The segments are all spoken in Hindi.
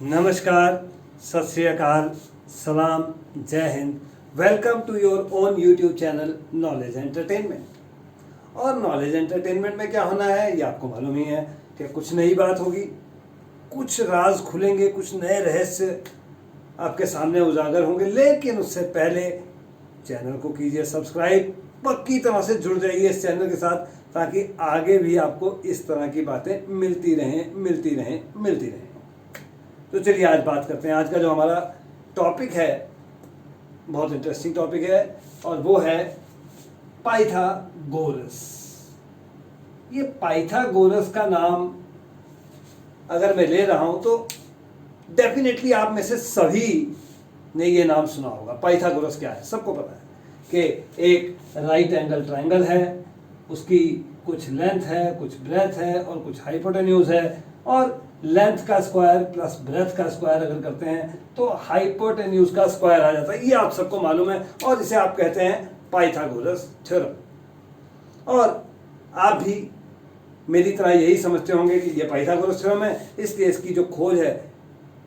नमस्कार, सत श्री अकाल, सलाम, जय हिंद। Welcome to your own YouTube channel knowledge entertainment. और नॉलेज एंटरटेनमेंट में क्या होना है ये आपको मालूम ही है कि कुछ नई बात होगी, कुछ राज खुलेंगे, कुछ नए रहस्य आपके सामने उजागर होंगे। लेकिन उससे पहले चैनल को कीजिए सब्सक्राइब, पक्की तरह से जुड़ जाइए इस चैनल के साथ, ताकि आगे भी आपको इस तरह की बातें मिलती रहें। तो चलिए आज बात करते हैं। आज का जो हमारा टॉपिक है बहुत इंटरेस्टिंग टॉपिक है और वो है पाइथागोरस। ये पाइथागोरस का नाम अगर मैं ले रहा हूं तो डेफिनेटली आप में से सभी ने ये नाम सुना होगा। पाइथागोरस क्या है सबको पता है कि एक राइट एंगल ट्रायंगल है, उसकी कुछ लेंथ है, कुछ ब्रेथ है और कुछ हाइपोटेन्यूज है। और लेंथ का स्क्वायर प्लस ब्रेथ का स्क्वायर अगर करते हैं तो हाइपोटेन्यूज का स्क्वायर आ जाता है। ये आप सबको मालूम है और इसे आप कहते हैं पाइथागोरस थ्योरम। और आप भी मेरी तरह यही समझते होंगे कि ये पाइथागोरस थ्योरम है, इसलिए इसकी जो खोज है,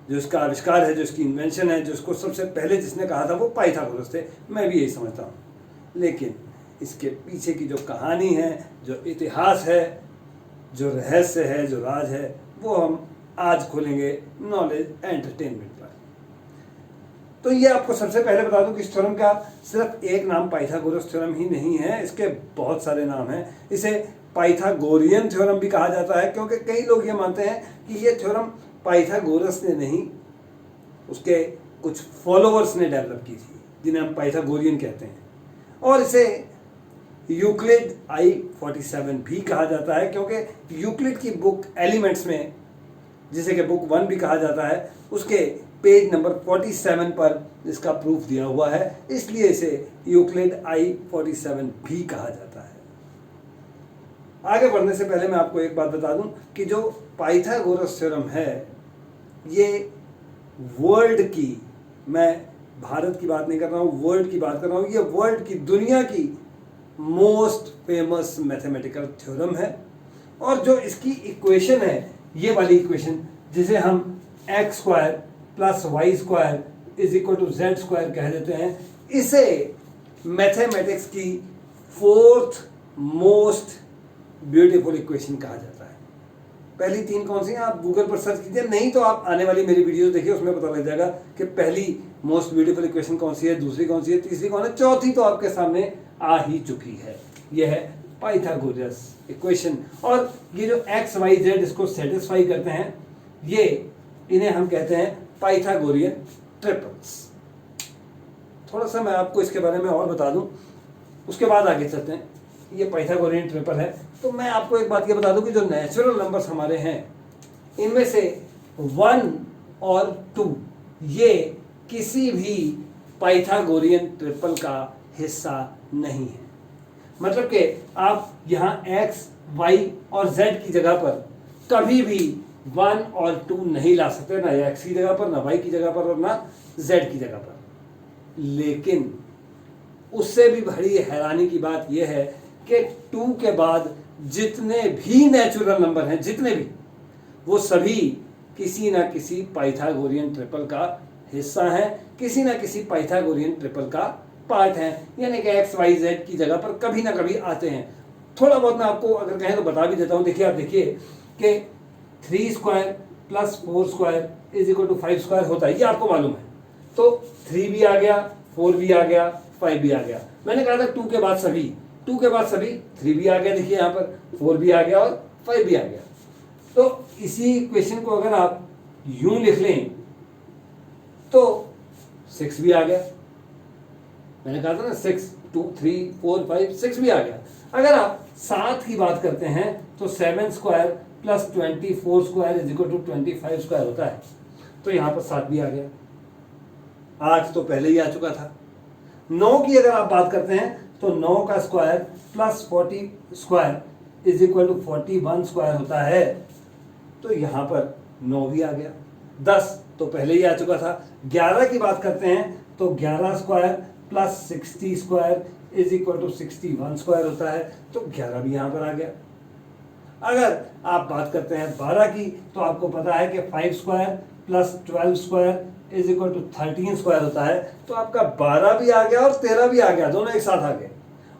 जो इसका आविष्कार है, जो इसकी इन्वेंशन है, जो इसको सबसे पहले जिसने कहा था वो पाइथागोरस थे। मैं भी यही समझता हूँ। लेकिन इसके पीछे की जो कहानी है, जो इतिहास है, जो रहस्य है, जो राज है, वो हम आज खोलेंगे नॉलेज एंटरटेनमेंट पर। तो ये आपको सबसे पहले बता दूं कि इस थ्योरम का सिर्फ एक नाम पाइथागोरस थ्योरम ही नहीं है, इसके बहुत सारे नाम हैं। इसे पाइथागोरियन थ्योरम भी कहा जाता है, क्योंकि कई लोग ये मानते हैं कि ये थ्योरम पाइथागोरस ने नहीं, उसके कुछ फॉलोअर्स ने डेवलप की थी, जिन्हें हम पाइथागोरियन कहते हैं। और इसे यूक्लिड I-47 भी कहा जाता है, क्योंकि यूक्लिड की बुक एलिमेंट्स में, जिसे कि बुक 1 भी कहा जाता है, उसके पेज नंबर 47 पर इसका प्रूफ दिया हुआ है, इसलिए इसे यूक्लिड I-47 भी कहा जाता है। आगे बढ़ने से पहले मैं आपको एक बात बता दूं कि जो पाइथागोरस थ्योरम है ये वर्ल्ड की, मैं भारत की बात नहीं कर रहा हूँ, वर्ल्ड की बात कर रहा हूँ, ये वर्ल्ड की, दुनिया की मोस्ट फेमस मैथमेटिकल थ्योरम है। और जो इसकी इक्वेशन है, ये वाली इक्वेशन जिसे हम X square plus Y square is equal to Z square कह देते हैं, इसे मैथमेटिक्स की फोर्थ मोस्ट ब्यूटीफुल इक्वेशन कहा जाता है। पहली तीन कौन सी हैं आप गूगल पर सर्च कीजिए, नहीं तो आप आने वाली मेरी वीडियोस देखिए, उसमें पता लग जाएगा कि पहली मोस्ट ब्यूटीफुल इक्वेशन कौन सी है, दूसरी कौन सी है, तीसरी कौन है, चौथी तो आपके सामने आ ही चुकी है। यह है पाइथागोरस इक्वेशन। और ये जो एक्स वाई जेड इसको सेटिस्फाई करते हैं, ये इन्हें हम कहते हैं पाइथागोरियन ट्रिपल्स। थोड़ा सा मैं आपको इसके बारे में और बता दूं, उसके बाद आगे चलते हैं। ये पाइथागोरियन ट्रिपल है। तो मैं आपको एक बात ये बता दूं कि जो नेचुरल नंबर्स हमारे हैं, इनमें से 1 और 2 ये किसी भी पाइथागोरियन ट्रिपल का हिस्सा नहीं है। मतलब कि आप यहाँ x, y और z की जगह पर कभी भी 1 और 2 नहीं ला सकते, ना x की जगह पर, ना y की जगह पर और ना z की जगह पर। लेकिन उससे भी बड़ी हैरानी की बात यह है कि 2 के बाद जितने भी नेचुरल नंबर हैं, जितने भी, वो सभी किसी ना किसी पाइथागोरियन ट्रिपल का हिस्सा हैं, किसी ना किसी पाइथागोरियन ट्रिपल का पार्ट है। यानी कि एक्स वाई जेड की जगह पर कभी ना कभी आते हैं। थोड़ा बहुत मैं आपको अगर कहें तो बता भी देता हूं। देखिए, आप देखिए कि 3 square plus 4 square is equal to 5 square होता है, ये आपको मालूम है। तो 3 भी आ गया, 4 भी आ गया, 5 भी आ गया। मैंने कहा था 2 के बाद सभी 3 भी आ गया। देखिए यहाँ पर 4 भी आ गया और 5 भी आ गया। तो इसी इक्वेशन को अगर आप यूं लिख लें तो 6 भी आ गया। मैंने कहा था ना 6, 2, 3, 4, 5, 6 भी आ गया। अगर आप 7 की बात करते हैं तो 7 square plus 24 square is equal to 25 square होता है। तो यहाँ पर 7 भी आ गया। 8 तो पहले ही आ चुका था। 9 की अगर आप बात करते हैं तो 9 का square plus 40 square is equal to 41 square होता है। तो यहाँ पर 9 भी आ गया। 10 तो पहले ही आ चुका था। 11 की बात करते हैं तो 11 square plus 60 square is equal to 61 square होता है। तो 11 भी यहाँ पर आ गया। अगर आप बात करते हैं 12 की तो आपको पता है कि 5 square plus 12 square is equal to 13 square होता है। तो आपका 12 भी आ गया और 13 भी आ गया, दोनों एक साथ आ गए।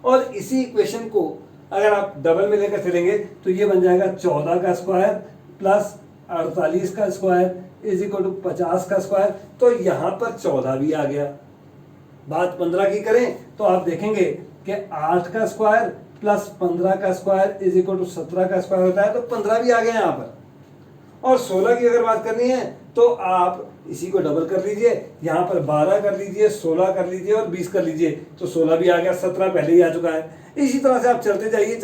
और इसी इक्वेशन को अगर आप डबल में लेकर चलेंगे तो ये बन जाएगा 14 का स्क्वायर प्लस 48 का स्क्वायर इज इक्वल टू 50 का स्क्वायर। तो यहाँ पर 14 भी आ गया। बात 15 की करें तो आप देखेंगे कि 8 का स्क्वायर प्लस 15 का स्क्वायर इज इक्वल टू 17 का स्क्वायर होता है। तो 15 भी आ गया यहाँ पर। और 16 की अगर बात करनी है तो आप इसी को डबल कर लीजिए, यहाँ पर 12 कर लीजिए, 16 कर लीजिए और 20 कर लीजिए। तो 16 भी आ गया, 17 पहले ही आ चुका है। इसी तरह से आप चलते जाइए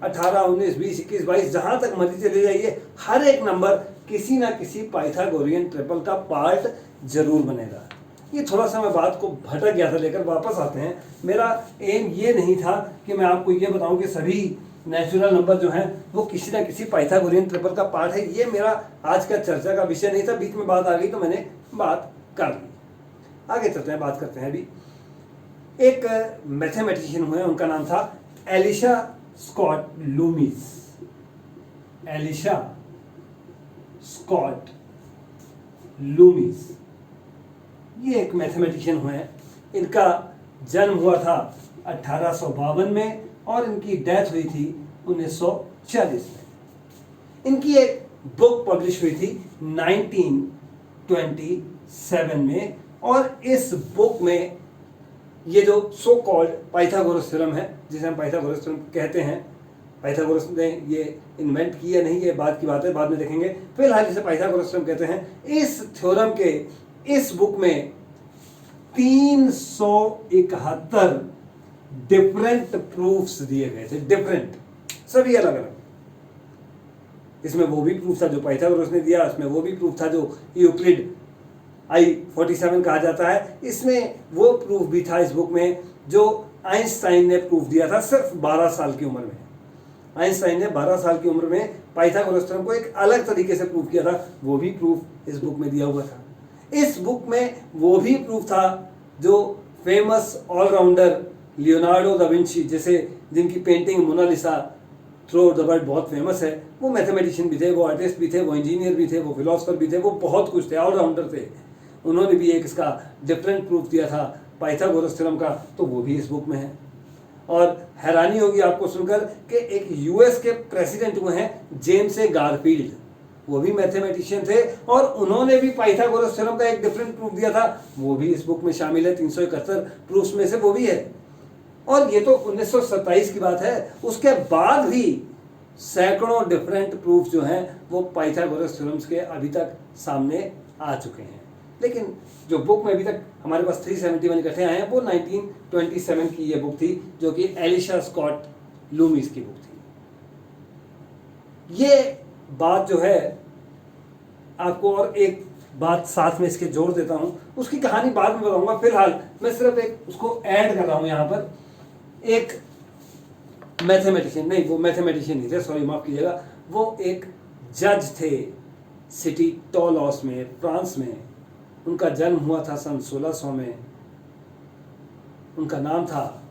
18, 19, 20, 21, 22 जहां तक मर्जी चले जाइए। हर एक नंबर किसी ना किसी पाइथागोरियन ट्रिपल का पार्ट जरूर बनेगा। ये थोड़ा सा मैं बात को भटक गया था, लेकर वापस आते हैं। मेरा एम ये नहीं था कि मैं आपको ये बताऊं कि सभी नेचुरल नंबर जो हैं वो किसी ना किसी पाइथागोरियन ट्रिपल का पार्ट है। ये मेरा आज का चर्चा का विषय नहीं था, बीच में बात आ गई तो मैंने बात कर ली। आगे चलते हैं, बात करते हैं। अभी एक मैथमेटिशियन हुए, उनका नाम था Elisha Scott Loomis. Elisha Scott Loomis ये एक मैथमेटिशियन हुए हैं। इनका जन्म हुआ था 1852 में और इनकी डेथ हुई थी 1940 में। इनकी एक बुक पब्लिश हुई थी 1927 में और इस बुक में ये जो सो कॉल्ड पाइथागोरस थ्योरम है, जिसे हम पाइथागोरस थ्योरम कहते हैं, पाइथागोरस ने ये इन्वेंट की या नहीं ये बात की बात है, बाद में देखेंगे। फिलहाल इसे पाइथागोरस थ्योरम कहते हैं। इस थ्योरम के इस बुक में 371 डिफरेंट प्रूफ्स दिए गए थे, डिफरेंट, सभी अलग अलग। इसमें वो भी प्रूफ था जो पाइथागोरस ने दिया, इसमें वो भी प्रूफ था जो यूक्लिड I-47 कहा जाता है, इसमें वो प्रूफ भी था इस बुक में जो आइंस्टाइन ने प्रूफ दिया था सिर्फ 12 साल की उम्र में। आइंस्टाइन ने 12 साल की उम्र में पाइथागोरस थ्योरम को एक अलग तरीके से प्रूफ किया था, वो भी प्रूफ इस बुक में दिया हुआ था। इस बुक में वो भी प्रूफ था जो famous allrounder Leonardo da Vinci, जैसे जिनकी painting Mona Lisa through the world बहुत फेमस है, वो मैथमेटिशियन भी थे, वो आर्टिस्ट भी थे, वो इंजीनियर भी थे, वो फिलोसफर भी थे, वो बहुत कुछ थे, ऑलराउंडर थे। उन्होंने भी एक इसका डिफरेंट प्रूफ दिया था पाइथागोरस थ्योरम का, तो वो भी इस बुक में है। और हैरानी होगी आपको सुनकर कि एक यूएस के प्रेसिडेंट हुए हैं जेम्स ए गारफील्ड, वो भी मैथमेटिशियन थे और उन्होंने भी पाइथागोरस थ्योरम का एक डिफरेंट प्रूफ दिया था, वो भी इस बुक में शामिल है। 371 प्रूफ्स में से वो भी है। और ये तो 1927 की बात है। उसके बाद भी सैकड़ों डिफरेंट प्रूफ जो हैं वो पाइथागोरस थ्योरम्स के अभी तक सामने आ चुके हैं। लेकिन जो बुक में अभी तक हमारे पास 371 इकट्ठे आए हैं वो 1927 की ये बुक थी, जो कि एलिशा स्कॉट लूमिस की बुक थी। ये बात जो है आपको और एक बात साथ में इसके जोड़ देता हूं, उसकी कहानी बाद में बताऊंगा। फिलहाल मैं सिर्फ एक उसको ऐड कर रहा हूं यहां पर। एक मैथमेटिशियन, नहीं वो मैथमेटिशियन नहीं थे, सॉरी माफ कीजिएगा, वो एक जज थे सिटी टोलॉस में, फ्रांस में। उनका जन्म हुआ था सन 1600 में। उनका नाम था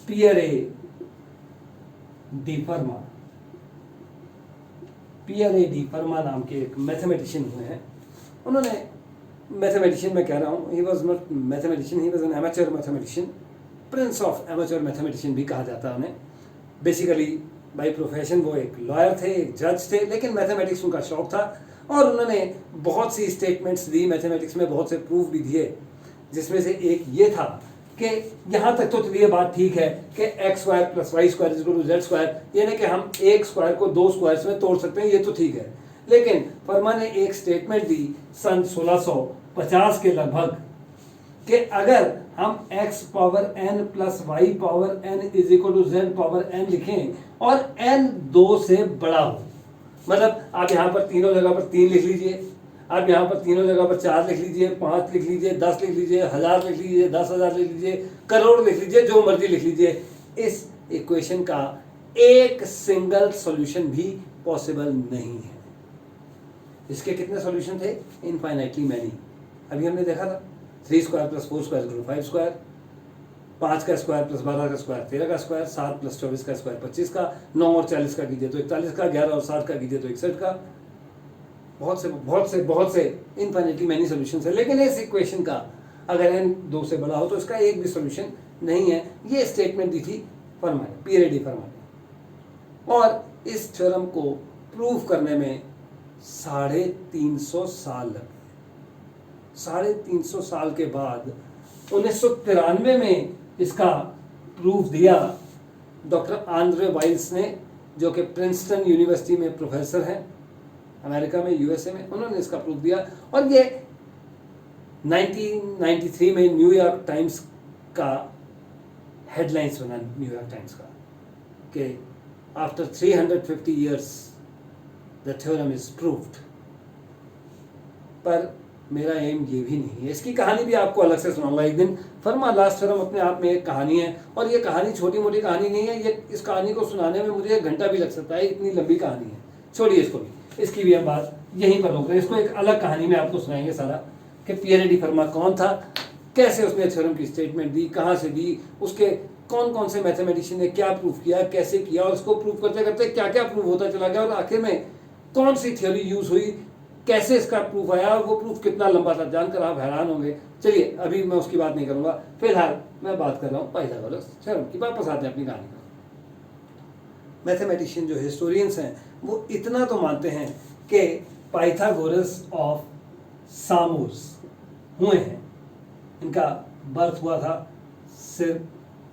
Pierre D pharma. Pierre D pharma नाम के एक मैथमेटिशियन हुए हैं। उन्होंने, मैथमेटिशियन मैं कह रहा हूँ, he was not mathematician, he was an amateur mathematician, Prince of amateur mathematician भी कहा जाता है उन्हें। बेसिकली बाय प्रोफेशन वो एक लॉयर थे, एक जज थे, लेकिन मैथमेटिक्स उनका शौक था और उन्होंने बहुत सी स्टेटमेंट्स दी मैथमेटिक्स में, बहुत से प्रूफ भी दिए, जिसमें से एक ये था कि यहाँ तक तो चलिए बात ठीक है कि X square plus Y square is equal to Z square, यानी कि हम एक स्क्वायर को दो स्क्वायर्स में तोड़ सकते हैं, ये तो ठीक है। लेकिन फर्मा ने एक स्टेटमेंट दी सन 1650 के लगभग कि अगर हम x power n plus Y power n is equal to Z power n लिखें और n 2 से बड़ा हो, मतलब आप यहाँ पर तीनों जगह पर 3 लिख लीजिए, आप यहाँ पर तीनों जगह पर 4 लिख लीजिए, 5 लिख लीजिए, 10 लिख लीजिए, 1000 लिख लीजिए, 10,000 लिख लीजिए, करोड़ लिख लीजिए, जो मर्जी लिख लीजिए, इस इक्वेशन का एक सिंगल सॉल्यूशन भी पॉसिबल नहीं है। इसके कितने सॉल्यूशन थे? Infinitely many. अभी हमने देखा था 3 square plus 4 square equal to 5 square, 5 का स्क्वायर प्लस 12 का स्क्वायर 13 का स्क्वायर, 7 प्लस 24 का स्क्वायर 25 का, 9 और 40 का कीजिए तो 41 का, 11 और 60 का कीजिए तो 61 का। बहुत से इनफाइनिटली मैनी सॉल्यूशंस है, लेकिन इस इक्वेशन का अगर n 2 से बड़ा हो तो इसका एक भी सॉल्यूशन नहीं है। ये स्टेटमेंट दी थी फर्मा ने, पियरे डी फर्मा ने, और इस थ्योरम को प्रूव करने में 350 साल लगे। 350 साल के बाद 1993 में इसका प्रूफ दिया डॉक्टर आंद्रे वाइल्स ने, जो कि प्रिंसटन यूनिवर्सिटी में प्रोफेसर हैं अमेरिका में, यूएसए में। उन्होंने इसका प्रूफ दिया और ये 1993 में न्यूयॉर्क टाइम्स का हेडलाइंस बना, न्यूयॉर्क टाइम्स का, कि after 350 years the theorem is proved. पर मेरा एम ये भी नहीं है, इसकी कहानी भी आपको अलग से सुनाऊंगा एक दिन। फर्मा लास्ट थ्योरम अपने आप में एक कहानी है, और ये कहानी छोटी मोटी कहानी नहीं है। ये इस कहानी को सुनाने में मुझे 1 घंटा भी लग सकता है, इतनी लंबी कहानी है। छोड़िए इसको भी, इसकी भी हम बात यहीं पर रोक रहे हैं। इसको एक अलग कहानी में आपको सुनाएंगे सारा, कि पियरे डी फर्मा कौन था, कैसे उसने थ्योरम की स्टेटमेंट दी, कहाँ से दी, उसके कौन कौन से मैथमेटिशियन ने क्या प्रूफ किया, कैसे किया, और उसको प्रूफ करते करते क्या क्या प्रूफ होता चला गया, और आखिर में कौन सी थ्योरी यूज हुई, कैसे इसका प्रूफ आया, और वो प्रूफ कितना लंबा था, जानकर आप हैरान होंगे। चलिए अभी मैं उसकी बात नहीं करूंगा, फिलहाल मैं बात कर रहा हूँ पाइथागोरस थ्योरम की। वापस आते हैं अपनी कहानी पर। मैथमेटिशियन जो हिस्टोरियंस हैं वो इतना तो मानते हैं कि पाइथागोरस ऑफ सामोस हुए हैं। इनका बर्थ हुआ था सिर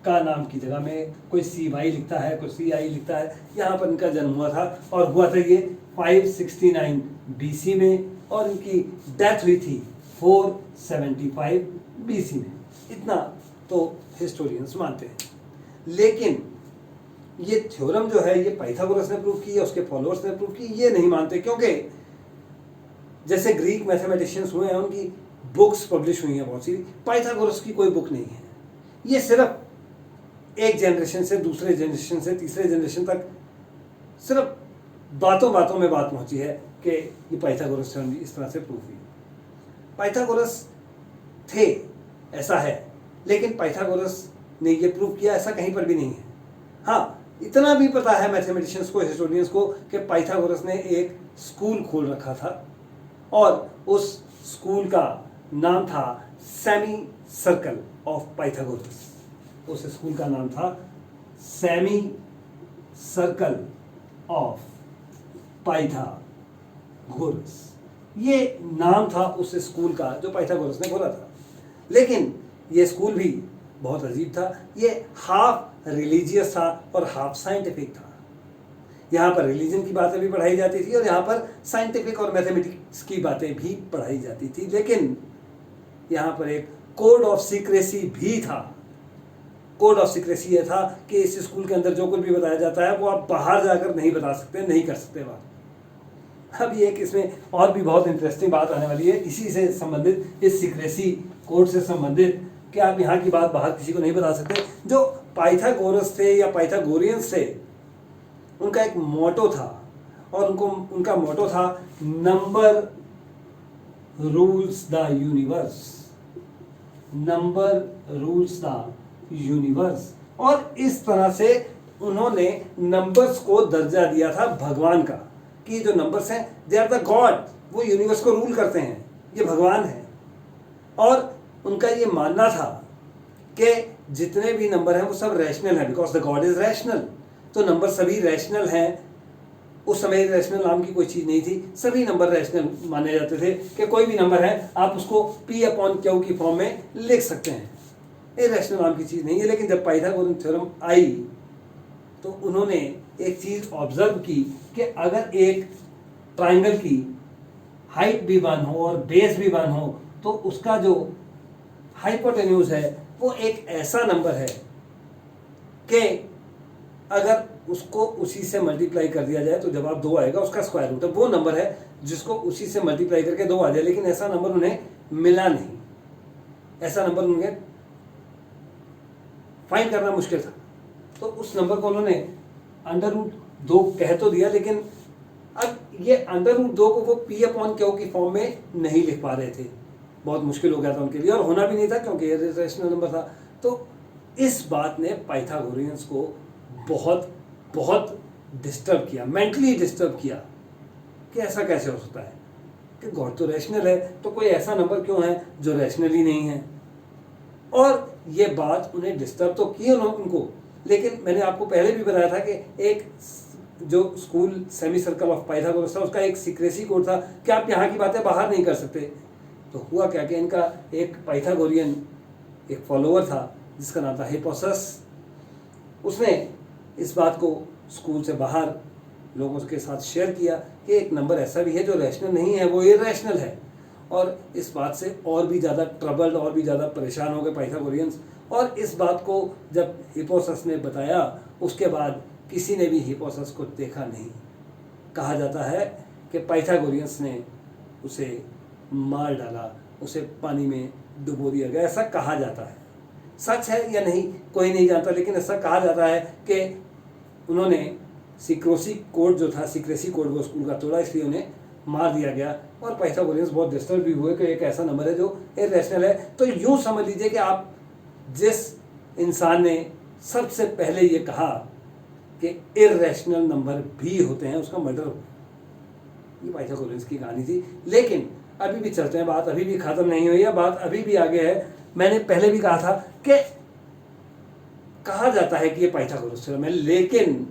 का नाम की जगह में, कोई CY लिखता है, कोई CI लिखता है, यहाँ पर इनका जन्म हुआ था, और हुआ था ये 569 BC में, और इनकी डेथ हुई थी 475 BC में। इतना तो हिस्टोरियंस मानते हैं। लेकिन ये थ्योरम जो है ये पाइथागोरस ने प्रूव की है, उसके फॉलोअर्स ने प्रूव की, ये नहीं मानते, क्योंकि जैसे ग्रीक मैथमेटिशियंस हुए हैं उनकी बुक्स पब्लिश हुई हैं बहुत सी, पाइथागोरस की कोई बुक नहीं है। ये सिर्फ एक जनरेशन से दूसरे जनरेशन से तीसरे जनरेशन तक सिर्फ बातों बातों में बात पहुंची है कि ये पाइथागोरस थ्योरम इस तरह से प्रूफ हुई। पाइथागोरस थे ऐसा है, लेकिन पाइथागोरस ने ये प्रूव किया ऐसा कहीं पर भी नहीं है। हाँ, इतना भी पता है मैथमेटिशियंस को, हिस्टोरियंस को, कि पाइथागोरस ने एक स्कूल खोल रखा था, और उस स्कूल का नाम था सेमी सर्कल ऑफ पाइथागोरस। उस स्कूल का नाम था सेमी सर्कल ऑफ पाइथागोरस। ये नाम था उस स्कूल का जो पाइथागोरस ने खोला था। लेकिन ये स्कूल भी बहुत अजीब था। ये हाफ रिलीजियस था और हाफ साइंटिफिक था। यहाँ पर रिलीजन की बातें भी पढ़ाई जाती थी, और यहाँ पर साइंटिफिक और मैथमेटिक्स की बातें भी पढ़ाई जाती थी। लेकिन यहाँ पर एक कोड ऑफ सीक्रेसी भी था। कोड ऑफ सीक्रेसी ये था कि इस स्कूल के अंदर जो कुछ भी बताया जाता है वो आप बाहर जाकर नहीं बता सकते, नहीं कर सकते बात। अब ये इसमें और भी बहुत इंटरेस्टिंग बात आने वाली है इसी से संबंधित, इस सीक्रेसी कोड से संबंधित, कि आप यहाँ की बात बाहर किसी को नहीं बता सकते। जो पाइथागोरस थे या पाइथागोरियंस थे, उनका एक मोटो था, और उनका मोटो था number rules the universe. Number rules the universe. और इस तरह से उन्होंने नंबर्स को दर्जा दिया था भगवान का, कि जो नंबर्स हैं दे आर द गॉड, वो यूनिवर्स को रूल करते हैं, ये भगवान है। और उनका ये मानना था कि जितने भी नंबर हैं वो सब रैशनल हैं, because the God is rational. तो नंबर सभी रैशनल हैं। उस समय रैशनल नाम की कोई चीज़ नहीं थी, सभी नंबर रैशनल माने जाते थे, कि कोई भी नंबर है आप उसको P/Q की फॉर्म में लिख सकते हैं। इरेशनल नाम की चीज़ नहीं है। लेकिन जब पाइथागोरस थ्योरम आई तो उन्होंने एक चीज़ ऑब्जर्व की कि अगर एक ट्राइंगल की हाइट भी 1 हो और बेस भी 1 हो, तो उसका जो हाइपोटेन्यूज है वो एक ऐसा नंबर है कि अगर उसको उसी से मल्टीप्लाई कर दिया जाए तो जवाब 2 आएगा, उसका स्क्वायर रूट है। वो नंबर है जिसको उसी से मल्टीप्लाई करके 2 आ जाए। लेकिन ऐसा नंबर उन्हें मिला नहीं, ऐसा नंबर उन्हें फाइंड करना मुश्किल था। तो उस नंबर को उन्होंने √2 कह तो दिया, लेकिन अब ये √2 को वो P/Q की फॉर्म में नहीं लिख पा रहे थे, बहुत मुश्किल हो गया था उनके लिए, और होना भी नहीं था क्योंकि ये रेशनल नंबर था। तो इस बात ने पाइथागोरियंस को बहुत बहुत डिस्टर्ब किया, मेंटली डिस्टर्ब किया कि ऐसा कैसे हो सकता है। कि गॉड तो रैशनल है, तो कोई ऐसा नंबर क्यों है जो रैशनल ही नहीं है। और ये बात उन्हें डिस्टर्ब तो की उनको, लेकिन मैंने आपको पहले भी बताया था कि एक जो school semi circle of Pythagoras था उसका एक सीक्रेसी कोड था कि आप यहाँ की बातें बाहर नहीं कर सकते। तो हुआ क्या कि इनका एक पाइथागोरियन एक फॉलोअर था जिसका नाम था हिप्पोसस। उसने इस बात को स्कूल से बाहर लोगों के साथ शेयर किया कि एक नंबर ऐसा भी है जो रैशनल नहीं है, वो इरैशनल है। और इस बात से और भी ज़्यादा ट्रबल्ड, और भी ज़्यादा परेशान हो गए पाइथागोरियंस। और इस बात को जब हिप्पोसस ने बताया उसके बाद किसी ने भी हिप्पोसस को देखा नहीं। कहा जाता है कि पाइथागोरियंस ने उसे मार डाला, उसे पानी में डुबो दिया गया, ऐसा कहा जाता है। सच है या नहीं कोई नहीं जानता, लेकिन ऐसा कहा जाता है कि उन्होंने सीक्रेसी कोड जो था, सीक्रेसी कोड वो स्कूल का तोड़ा, इसलिए उन्हें मार दिया गया। और पाइथागोरियंस बहुत डिस्टर्ब भी हुए कि एक ऐसा नंबर है जो इरैशनल है। तो यूँ समझ लीजिए कि आप जिस इंसान ने सबसे पहले ये कहा कि इरैशनल नंबर भी होते हैं उसका मर्डर हो, ये पाइथागोरियंस की कहानी थी। लेकिन अभी भी चलते हैं, बात अभी भी खत्म नहीं हुई है, बात अभी भी आगे है। मैंने पहले भी कहा था कि कहा जाता है कि ये पाइथागोरस थ्योरम है, लेकिन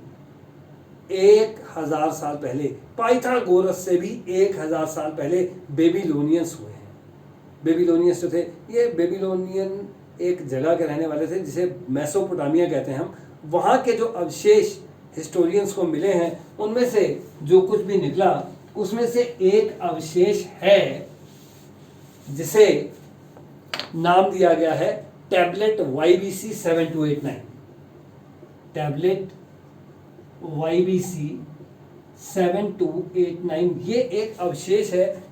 1000 साल पहले, पाइथागोरस से भी 1000 साल पहले बेबीलोनियंस हुए हैं। बेबीलोनियंस जो थे, ये बेबीलोनियन एक जगह के रहने वाले थे जिसे मेसोपोटामिया कहते हैं हम। वहाँ के जो अवशेष हिस्टोरियंस को मिले हैं उनमें से जो कुछ भी निकला उसमें से एक अवशेष है जिसे नाम दिया गया है टैबलेट YBC 7289। टैबलेट YBC 7289 ये एक अवशेष है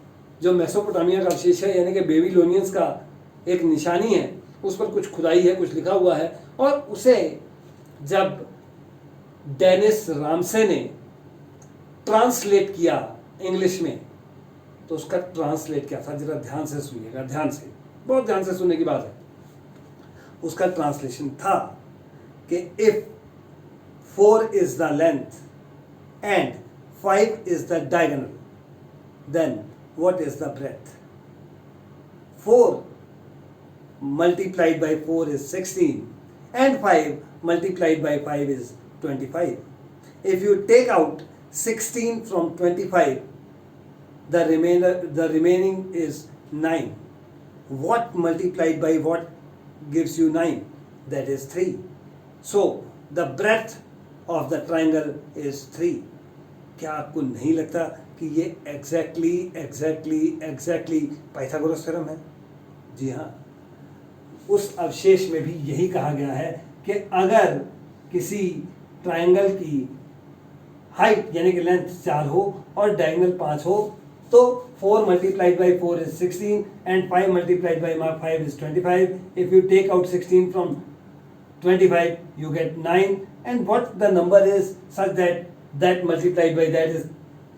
जो मेसोपोटामिया का अवशेष है, यानी कि बेबीलोनियंस का एक निशानी है। उस पर कुछ खुदाई है, कुछ लिखा हुआ है। और उसे जब डेनिस रामसे ने ट्रांसलेट किया इंग्लिश में, तो उसका ट्रांसलेट क्या था जरा ध्यान से सुनिएगा, ध्यान से, बहुत ध्यान से सुनने की बात है। उसका ट्रांसलेशन था कि if 4 is the length and 5 is the diagonal, then what is the breadth? 4 multiplied by 4 is 16 and 5 multiplied by 5 is 25. If you take out 16 from 25, the remaining is 9. What multiplied by what gives you 9? That is 3. So the breadth of the triangle is 3. क्या आपको नहीं लगता कि ये एग्जैक्टली पाइथागोरस थ्योरम है? जी हाँ, उस अवशेष में भी यही कहा गया है कि अगर किसी ट्रायंगल की हाइट यानी कि लेंथ 4 हो और डायगोनल 5 हो तो 4 multiplied by 4 is 16 and 5 multiplied by 5 is 25. If you take out 16 from 25 you get 9, and what the number is such that multiplied by that is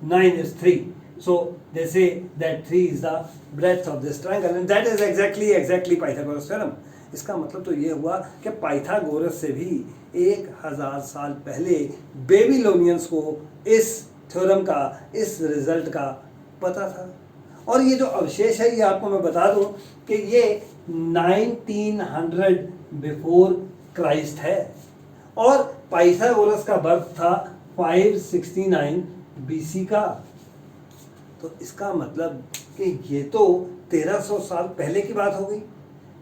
9 is 3. So they say that 3 is the breadth of this triangle, and that is exactly Pythagoras theorem. इसका मतलब तो ये हुआ कि पाइथागोरस से भी 1000 साल पहले बेबीलोनियंस को इस थ्योरम का, इस रिजल्ट का पता था। और ये जो अवशेष है ये आपको मैं बता दूं कि ये 1900 बिफोर क्राइस्ट है और पाइथागोरस का बर्थ था 569 BC का। तो इसका मतलब कि ये तो 1300 साल पहले की बात हो गई।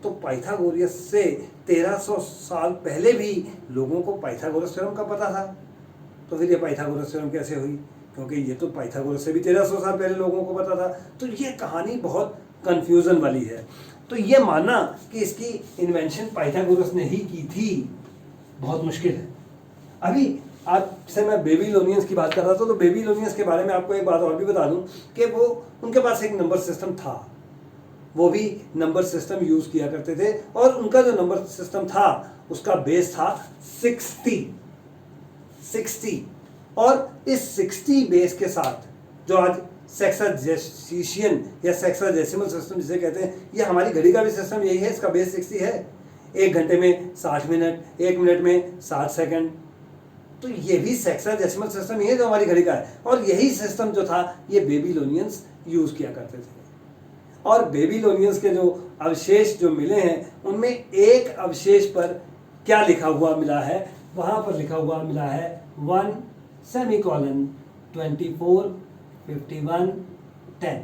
तो पाइथागोरस से 1300 साल पहले भी लोगों को पाइथागोरस थ्योरम का पता था। तो फिर ये पाइथागोरस थ्योरम कैसे हुई? क्योंकि ये तो पाइथागोरस से भी 1300 साल पहले लोगों को पता था। तो ये कहानी बहुत कंफ्यूजन वाली है। तो ये मानना कि इसकी इन्वेंशन पाइथागोरस ने ही की थी बहुत मुश्किल है। अभी आपसे मैं बेबीलोनियंस की बात कर रहा था, तो बेबीलोनियंस के बारे में आपको एक बात और भी बता दूं कि वो उनके पास एक नंबर सिस्टम था, वो भी नंबर सिस्टम यूज किया करते थे और उनका जो नंबर सिस्टम था उसका बेस था 60 और इस 60 बेस के साथ जो आज सेक्साडेसिमल या सेक्साडेसिमल सिस्टम जिसे कहते हैं, ये हमारी घड़ी का भी सिस्टम यही है, इसका बेस 60 है। 1 घंटे में 60 मिनट, 1 मिनट में 60 सेकंड, तो ये भी सेक्साडेसिमल सिस्टम ही है जो हमारी घड़ी का है। और यही सिस्टम जो था ये बेबीलोनियंस यूज़ किया करते थे। और बेबीलोनियंस के जो अवशेष जो मिले हैं उनमें एक अवशेष पर क्या लिखा हुआ मिला है, वहाँ पर लिखा हुआ मिला है 1 सेमीकोलन 24 51 10।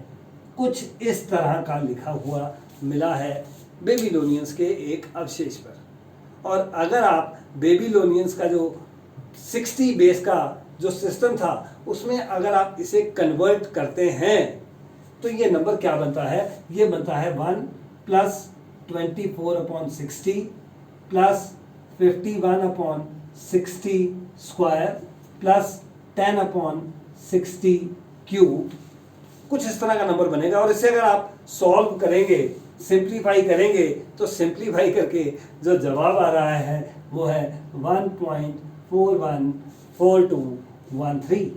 कुछ इस तरह का लिखा हुआ मिला है बेबीलोनियंस के एक अवशेष पर। और अगर आप बेबीलोनियंस का जो 60 बेस का जो सिस्टम था उसमें अगर आप इसे कन्वर्ट करते हैं तो ये नंबर क्या बनता है, ये बनता है 1 plus 24/60 plus 51/60 square plus 10/60 cube. कुछ इस तरह का नंबर बनेगा। और इसे अगर आप सॉल्व करेंगे, सिंप्लीफाई करेंगे, तो सिंप्लीफाई करके जो जवाब आ रहा है वो है 1.414213।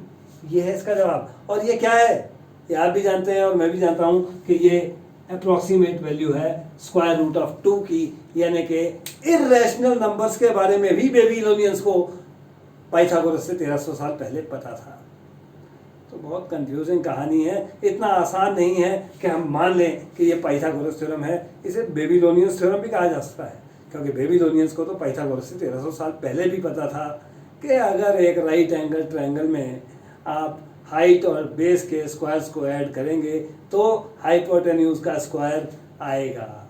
ये है इसका जवाब। और ये क्या है, ये आप भी जानते हैं और मैं भी जानता हूँ कि ये अप्रॉक्सीमेट वैल्यू है स्क्वायर रूट ऑफ 2 की, यानी कि इर्रेशनल नंबर्स के बारे में भी बेबीलोनियंस को पाइथागोरस से 1300 साल पहले पता था। तो बहुत कंफ्यूजिंग कहानी है, इतना आसान नहीं है कि हम मान लें कि ये पाइथागोरस थ्योरम है। इसे बेबीलोनियंस थ्योरम भी कहा जा सकता है, क्योंकि बेबीलोनियंस को तो पाइथागोरस से 1300 साल पहले भी पता था कि अगर एक राइट एंगल ट्रायंगल में आप हाइट और बेस के स्क्वायर्स को ऐड करेंगे तो हाइपोटेन्यूज का स्क्वायर आएगा।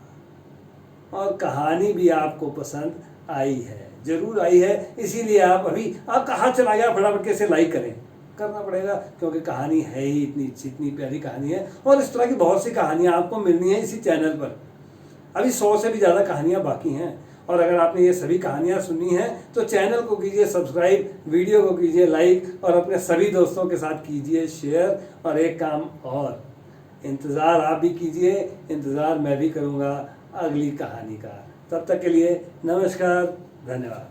और कहानी भी आपको पसंद आई है, जरूर आई है, इसीलिए आप कहाँ चला गया, फटाफट कैसे लाइक करें, करना पड़ेगा, क्योंकि कहानी है ही इतनी प्यारी कहानी है। और इस तरह की बहुत सी कहानियाँ आपको मिलनी है इसी चैनल पर। अभी 100 से भी ज़्यादा कहानियाँ बाकी हैं। और अगर आपने ये सभी कहानियाँ सुननी हैं तो चैनल को कीजिए सब्सक्राइब, वीडियो को कीजिए लाइक और अपने सभी दोस्तों के साथ कीजिए शेयर। और एक काम और, इंतज़ार आप भी कीजिए, इंतज़ार मैं भी करूँगा अगली कहानी का। तब तक के लिए नमस्कार, धन्यवाद।